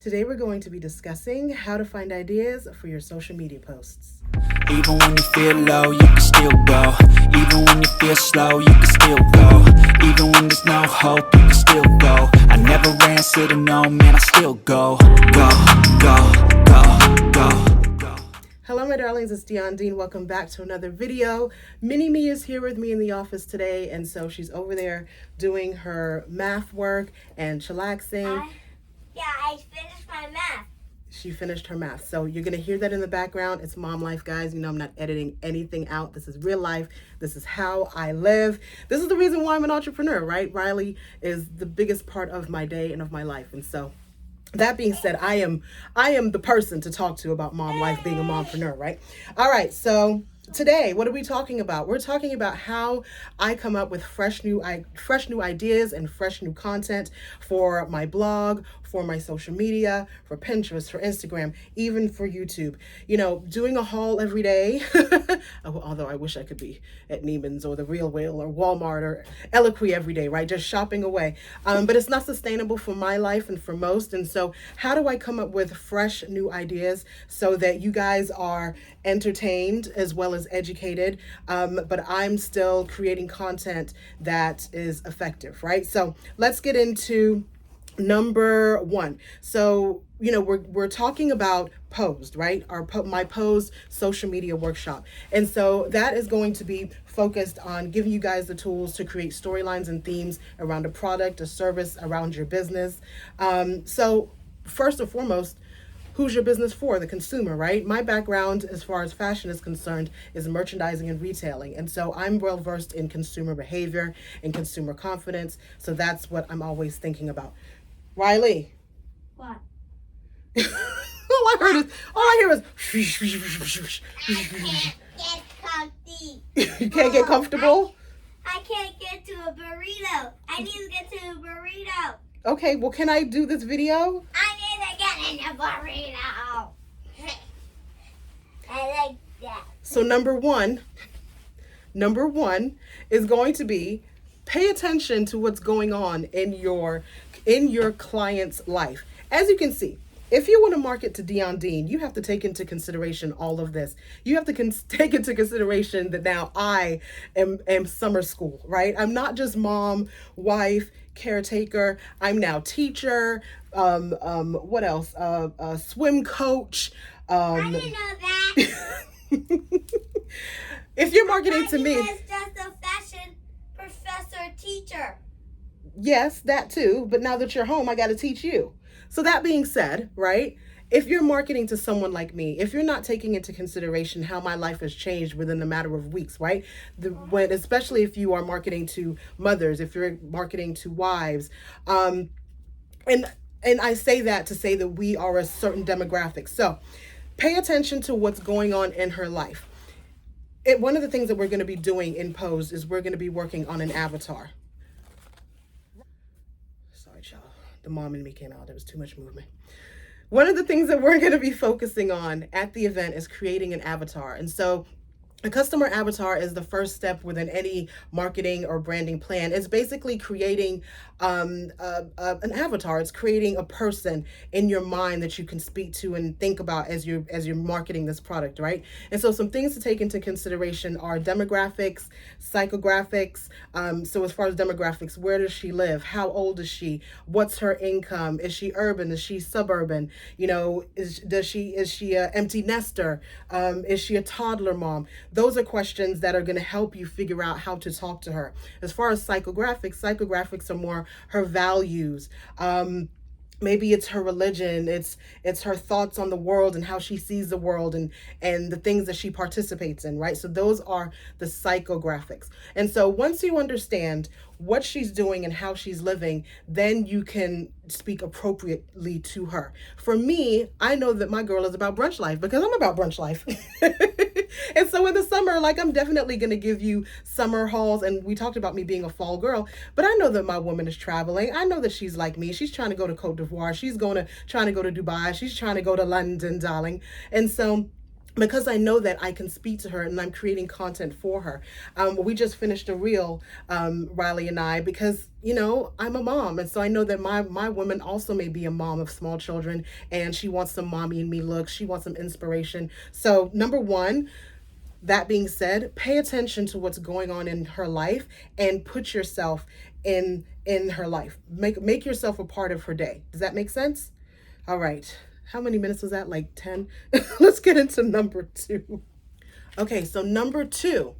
Today we're going to be discussing how to find ideas for your social media posts. Even when you feel low, you can still go. Even when you feel slow, you can still go. Even when there's no hope, you can still go. I never answer to no, man, I still go. Go, go, go, go, go. Hello my darlings, it's Dion Dean. Welcome back to another video. Mini-Me is here with me in the office today, and so she's over there doing her math work and chillaxing. I finished my math. She finished her math. So you're going to hear that in the background. It's mom life, guys. You know, I'm not editing anything out. This is real life. This is how I live. This is the reason why I'm an entrepreneur, right? Riley is the biggest part of my day and of my life. And so that being said, I am the person to talk to about mom life, being a mompreneur, right? All right. So today, what are we talking about? We're talking about how I come up with fresh new ideas and fresh new content for my blog, for my social media, for Pinterest, for Instagram, even for YouTube. You know, doing a haul every day, although I wish I could be at Neiman's or The Real Whale or Walmart or Eloquy every day, right? Just shopping away. But it's not sustainable for my life and for most. And so how do I come up with fresh new ideas so that you guys are entertained as well as educated, but I'm still creating content that is effective, right? So let's get into number one. So, you know, we're talking about Posed, right? My Posed social media workshop. And so that is going to be focused on giving you guys the tools to create storylines and themes around a product, a service, around your business. So first and foremost, who's your business for? The consumer, right? My background as far as fashion is concerned is merchandising and retailing. And so I'm well versed in consumer behavior and consumer confidence. So that's what I'm always thinking about. Riley. What? all I hear is Get comfy. you can't get comfortable? I can't get to a burrito. I need to get to a burrito. Okay, well, can I do this video? I need to get in a burrito. I like that. So number one is going to be pay attention to what's going on in your client's life. As you can see, if you want to market to Dion Dean, you have to take into consideration all of this. You have to take into consideration that now I am summer school, right? I'm not just mom, wife, caretaker. I'm now teacher. What else? Swim coach. I didn't know that. If you're marketing to me, it's just a fashion professor teacher. yes, that too. But now that you're home, I got to teach you. So that being said, right? If you're marketing to someone like me, if you're not taking into consideration how my life has changed within a matter of weeks, right? Especially if you are marketing to mothers, if you're marketing to wives, and I say that to say that we are a certain demographic. So pay attention to what's going on in her life. One of the things that we're going to be doing in Pose is we're going to be working on an avatar. Sorry, child. The mom in me came out. There was too much movement. One of the things that we're going to be focusing on at the event is creating an avatar. And so a customer avatar is the first step within any marketing or branding plan. It's basically creating an avatar. It's creating a person in your mind that you can speak to and think about as you're marketing this product, right? And so some things to take into consideration are demographics, psychographics. So as far as demographics, where does she live? How old is she? What's her income? Is she urban? Is she suburban? You know, is she a empty nester? Is she a toddler mom? Those are questions that are going to help you figure out how to talk to her. As far as psychographics are more her values. Maybe it's her religion, it's her thoughts on the world and how she sees the world and the things that she participates in, right? So those are the psychographics. And so once you understand what she's doing and how she's living, then you can speak appropriately to her. For me, I know that my girl is about brunch life because I'm about brunch life. And so in the summer, like, I'm definitely going to give you summer hauls. And we talked about me being a fall girl, but I know that my woman is traveling. I know that she's like me. She's trying to go to Cote d'Ivoire. She's trying to go to Dubai. She's trying to go to London, darling. And so because I know that I can speak to her and I'm creating content for her. We just finished a reel, Riley and I, because I'm a mom, and so I know that my woman also may be a mom of small children, and she wants some mommy and me looks. She wants some inspiration. So number one, that being said, pay attention to what's going on in her life and put yourself in her life. Make yourself a part of her day. Does that make sense? All right. How many minutes was that? Like 10? Let's get into number 2. Okay, so number 2.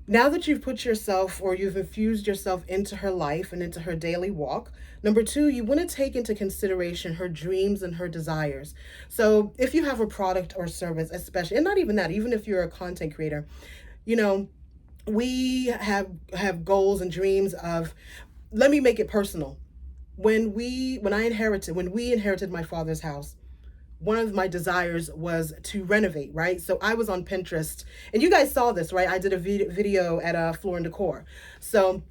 Now that you've put yourself or you've infused yourself into her life and into her daily walk, number 2, you want to take into consideration her dreams and her desires. So if you have a product or service, especially, and not even that, even if you're a content creator, we have goals and dreams of, let me make it personal. When we inherited my father's house, one of my desires was to renovate, right? So I was on Pinterest, and you guys saw this, right? I did a video at Floor and Decor. So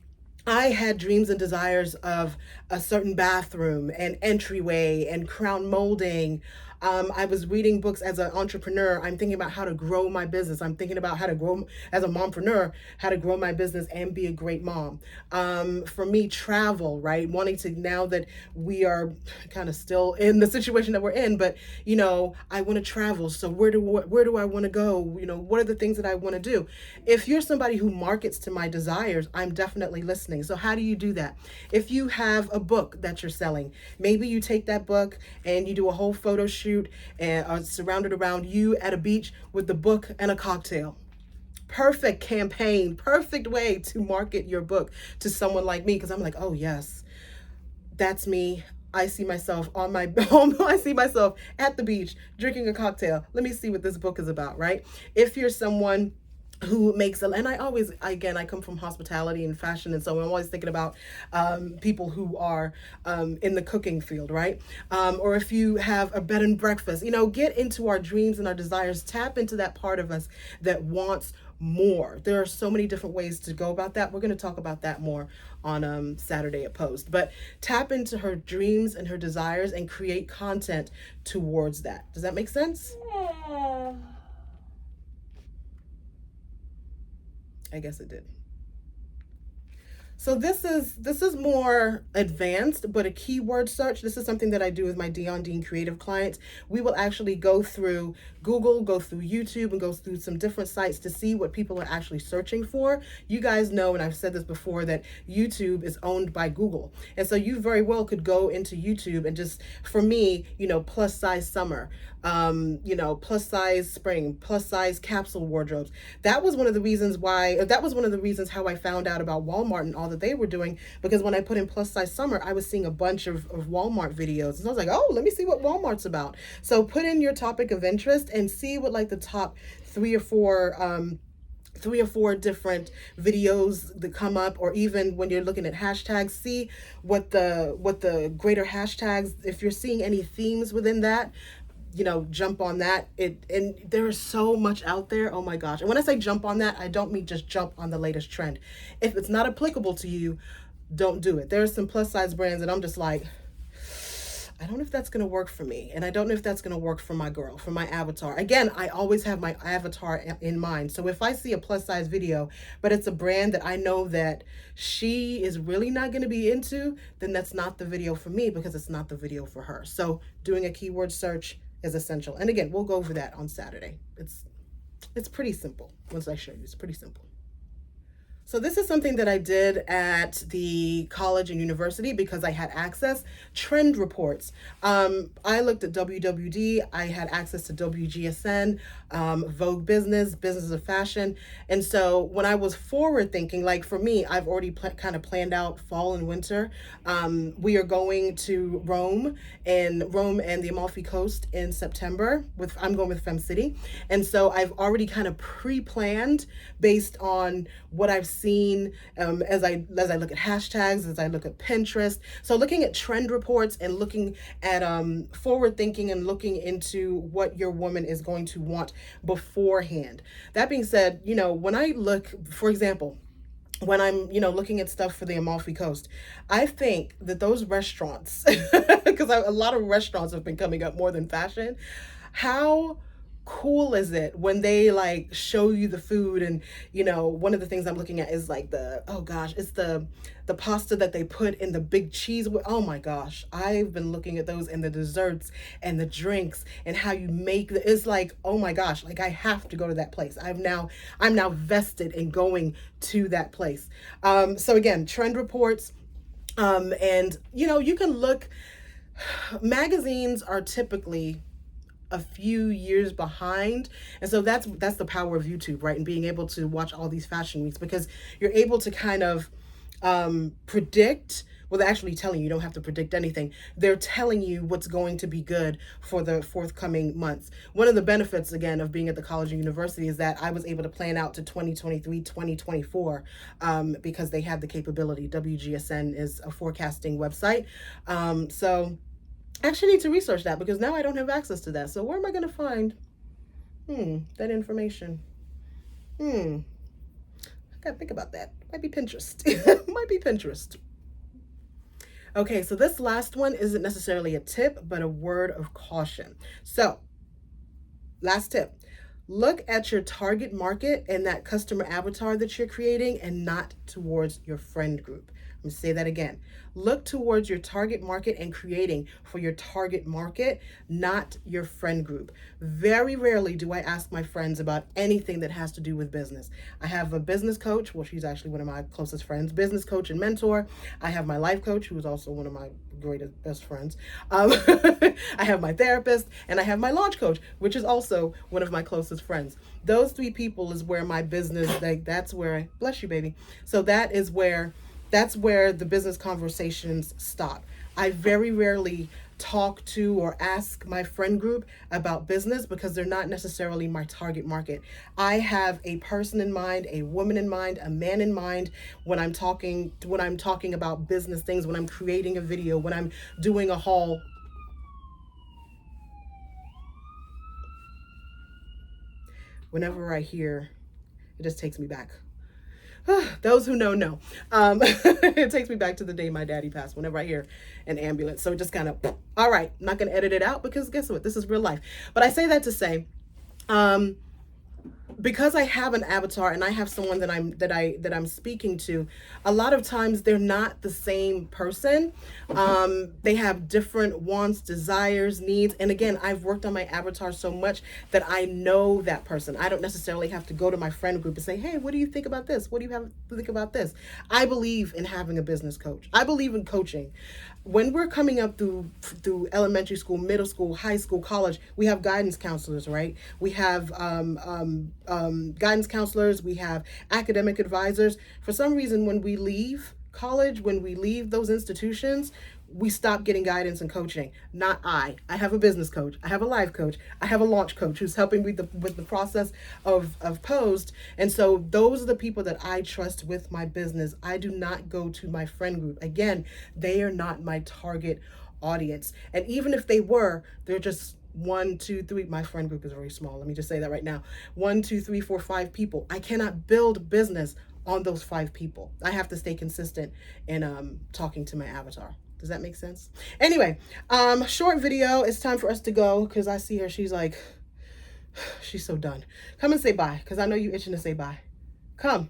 I had dreams and desires of a certain bathroom and entryway and crown molding. I was reading books as an entrepreneur. I'm thinking about how to grow my business. I'm thinking about how to grow as a mompreneur, how to grow my business and be a great mom. For me, travel, right? Wanting to, now that we are kind of still in the situation that we're in, but I want to travel. So where do I want to go? What are the things that I want to do? If you're somebody who markets to my desires, I'm definitely listening. So how do you do that? If you have a book that you're selling, maybe you take that book and you do a whole photo shoot and surrounded around you at a beach with the book and a cocktail. Perfect campaign, perfect way to market your book to someone like me, because I'm like, oh yes, that's me. I see myself on my home. I see myself at the beach drinking a cocktail. Let me see what this book is about, right? If you're someone who makes and I come from hospitality and fashion, and so I'm always thinking about people who are in the cooking field, right? Or if you have a bed and breakfast, get into our dreams and our desires, tap into that part of us that wants more. There are so many different ways to go about that. We're going to talk about that more on Saturday at Post, but tap into her dreams and her desires and create content towards that. Does that make sense? I guess it did. So this is more advanced, but a keyword search. This is something that I do with my Dion Dean creative clients. We will actually go through Google, go through YouTube, and go through some different sites to see what people are actually searching for. You guys know, and I've said this before, that YouTube is owned by Google. And so you very well could go into YouTube and just, for me, plus size summer, plus size spring, plus size capsule wardrobes. That was one of the reasons how I found out about Walmart and all that they were doing, because when I put in plus size summer, I was seeing a bunch of Walmart videos. And so I was like, oh, let me see what Walmart's about. So put in your topic of interest and see what like the top 3 or 4 different videos that come up, or even when you're looking at hashtags, see what the greater hashtags, if you're seeing any themes within that, jump on that. And there is so much out there. Oh my gosh. And when I say jump on that, I don't mean just jump on the latest trend. If it's not applicable to you, don't do it. There are some plus size brands that I'm just like, I don't know if that's going to work for me. And I don't know if that's going to work for my girl, for my avatar. Again, I always have my avatar in mind. So if I see a plus size video, but it's a brand that I know that she is really not going to be into, then that's not the video for me, because it's not the video for her. So doing a keyword search is essential. And again, we'll go over that on Saturday. It's pretty simple. Once I show you, it's pretty simple. So this is something that I did at the college and university because I had access. Trend reports. I looked at WWD. I had access to WGSN, Vogue Business, Business of Fashion. And so when I was forward thinking, like for me, I've already kind of planned out fall and winter. We are going to Rome and the Amalfi Coast in September. I'm going with Fem City. And so I've already kind of pre-planned based on what I've seen as I look at hashtags, as I look at Pinterest. So looking at trend reports and looking at forward thinking and looking into what your woman is going to want beforehand. That being said, when I look, for example, when I'm, looking at stuff for the Amalfi Coast, I think that those restaurants, because a lot of restaurants have been coming up more than fashion, how cool is it when they like show you the food? And you know, one of the things I'm looking at is like the, oh gosh, it's the pasta that they put in the big cheese. Oh my gosh, I've been looking at those, and the desserts and the drinks and how you make it's like, oh my gosh, like I have to go to that place. I'm now vested in going to that place. So again, trend reports, and you know, you can look, magazines are typically a few years behind, and so that's the power of YouTube, right? And being able to watch all these fashion weeks, because you're able to kind of predict. Well, they're actually telling you, you don't have to predict anything. They're telling you what's going to be good for the forthcoming months. One of the benefits, again, of being at the college and university is that I was able to plan out to 2023, 2024, because they have the capability. WGSN is a forecasting website. So I actually need to research that, because now I don't have access to that. So where am I going to find that information? I gotta think about that. Might be Pinterest. Might be Pinterest. Okay, so this last one isn't necessarily a tip, but a word of caution. So, last tip. Look at your target market and that customer avatar that you're creating, and not towards your friend group. I'm going to say that again. Look towards your target market and creating for your target market, not your friend group. Very rarely do I ask my friends about anything that has to do with business. I have a business coach. Well, she's actually one of my closest friends, business coach and mentor. I have my life coach, who is also one of my greatest best friends. I have my therapist, and I have my launch coach, which is also one of my closest friends. Those three people is where my business, that's where, bless you, baby. So that's where the business conversations stop. I very rarely talk to or ask my friend group about business, because they're not necessarily my target market. I have a person in mind, a woman in mind, a man in mind when I'm talking about business things, when I'm creating a video, when I'm doing a haul. Whenever I hear, it just takes me back. Those who know. It takes me back to the day my daddy passed whenever I hear an ambulance. So it just kind of, all right, I'm not going to edit it out, because guess what? This is real life. But I say that to say, because I have an avatar and I have someone that I'm speaking to, a lot of times they're not the same person. They have different wants, desires, needs. And again, I've worked on my avatar so much that I know that person. I don't necessarily have to go to my friend group and say, hey, what do you think about this? What do you have to think about this? I believe in having a business coach. I believe in coaching. When we're coming up through elementary school, middle school, high school, college, we have guidance counselors, right? We have guidance counselors. We have academic advisors. For some reason, when we leave college, when we leave those institutions, we stop getting guidance and coaching. Not I. I have a business coach. I have a life coach. I have a launch coach who's helping me with the process of Posed. And so those are the people that I trust with my business. I do not go to my friend group. Again, they are not my target audience. And even if they were, they're just 1, 2, 3. My friend group is very small. Let me just say that right now. 1, 2, 3, 4, 5 people. I cannot build business on those 5 people. I have to stay consistent in talking to my avatar. Does that make sense? Anyway, short video. It's time for us to go, because I see her. She's like, she's so done. Come and say bye, because I know you itching to say bye. Come.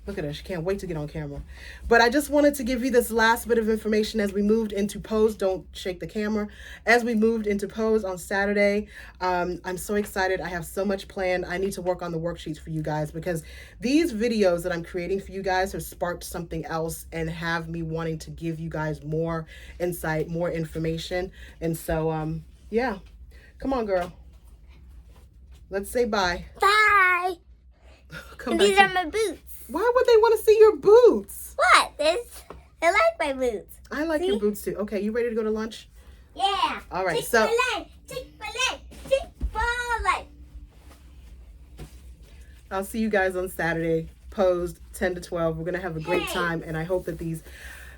Look at her. She can't wait to get on camera. But I just wanted to give you this last bit of information as we moved into Pose. Don't shake the camera. As we moved into Pose on Saturday, I'm so excited. I have so much planned. I need to work on the worksheets for you guys, because these videos that I'm creating for you guys have sparked something else and have me wanting to give you guys more insight, more information. And so, yeah. Come on, girl. Let's say bye. Bye. Come These back are my boots. Why would they want to see your boots? What? I like my boots. I like your boots too. Okay, you ready to go to lunch? Yeah. All right, Chick-fil-A. I'll see you guys on Saturday. Posed 10 to 12. We're gonna have a great time, and I hope that these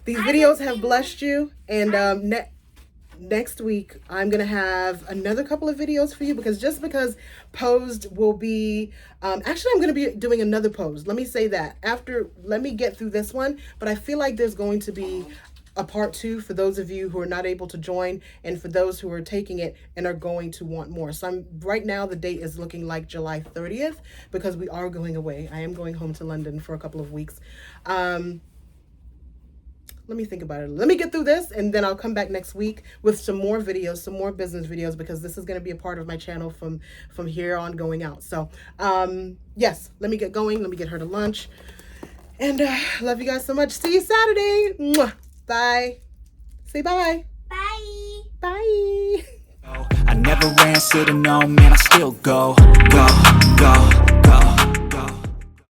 videos have blessed you. And next week I'm gonna have another couple of videos for you, because Posed will be actually I'm gonna be doing another Pose. Let me say that let me get through this one, but I feel like there's going to be a part 2 for those of you who are not able to join, and for those who are taking it and are going to want more. So right now the date is looking like July 30th, because we are going away. I am going home to London for a couple of weeks. Let me think about it. Let me get through this, and then I'll come back next week with some more videos, some more business videos, because this is going to be a part of my channel from here on going out. So yes, let me get going. Let me get her to lunch. And love you guys so much. See you Saturday. Mwah. Bye. Say bye. Bye. Bye. I never answer to no, man, I still go, go, go.